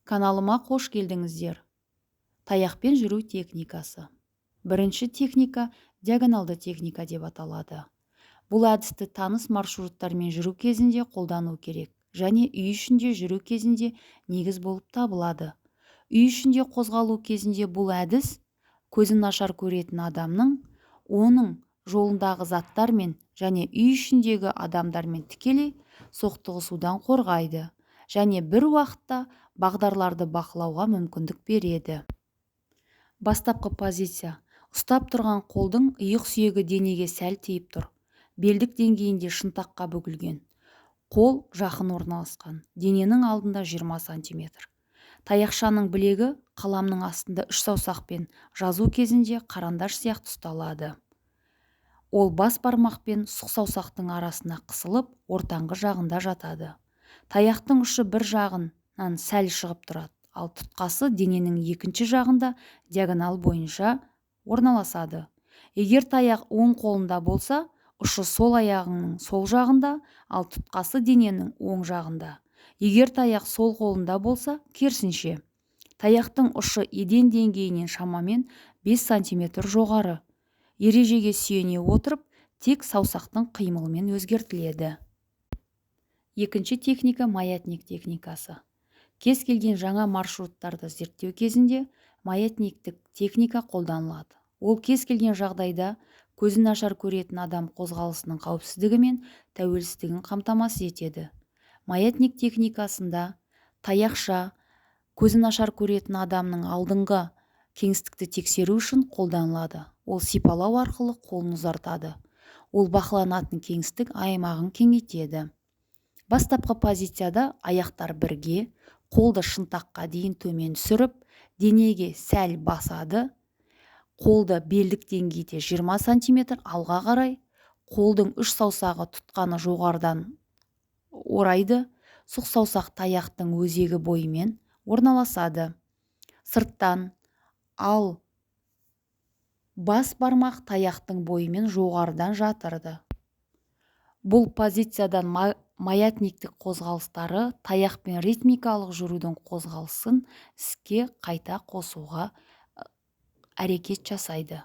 Каналыма қош келдіңіздер. Таяқпен жүру техникасы. Бірінші техника диагоналды техника деп аталады. Бұл әдісті таныс маршруттармен жүру кезінде қолдану керек және үй ішінде жүру кезінде негіз болып табылады. Үй ішінде қозғалу кезінде бұл әдіс көзі нашар көретін адамның оның жолындағы заттармен және үй ішіндегі адамдармен тікелей соқтығысудан қорғайды және бір уақытта бағдарларды бақылауға мүмкіндік береді. Бастапқы позиция. Ұстап тұрған қолдың иық сүйегі денеге сәл тиіп тұр. Белдік деңгейінде шынтаққа бүгілген. Қол жақын орналасқан. Дененің алдында 20 см. Таяқшаның білегі қаламның астында 3 саусақпен жазу кезінде қарандаш сияқты ұсталады. Ол бас бармақ пен сұқ саусақтың арасына қысылып, ортаңғы жағында жатады. Таяқтың ұшы бір жағынан сәл шығып тұрады, ал тұтқасы дененің екінші жағында диагонал бойынша орналасады. Егер таяқ оң қолында болса, ұшы сол аяғының сол жағында, ал тұтқасы дененің оң жағында. Егер таяқ сол қолында болса, керісінше. Таяқтың ұшы еден деңгейінен шамамен 5 см жоғары. Ережеге сүйене отырып, тек саусақтың қимылымен өзгертіледі. Екінші техника маятник техникасы. Кез келген жаңа маршруттарды зерттеу кезінде маятниктік техника қолданылады. Ол кез келген жағдайда көзі нашар көретін адам қозғалысының қауіпсіздігі мен тәуелсіздігін қамтамасыз етеді. Маятник техникасында таяқша көзі нашар көретін адамның алдыңғы кеңістікті тексеру үшін қолданылады. Ол сипалау арқылы қолын ұзартады. Ол бақыланатын кеңістік аймағын кеңейтеді. Бастапқы позицияда аяқтар бірге, қолды шынтаққа дейін төмен түсіріп, денеге сәл басады. Қолды белдік деңгейде 20 см алға қарай, қолдың 3 саусағы тұтқаны жоғарыдан орайды. Сұқ саусақ таяқтың өзегі бойымен орналасады. Сырттан, ал бас бармақ таяқтың бойымен жоғарыдан жатырды. Бұл позициядан маятниктік қозғалыстары таяқпен ритмикалық жүрудің қозғалысын іске қайта қосуға әрекет жасайды.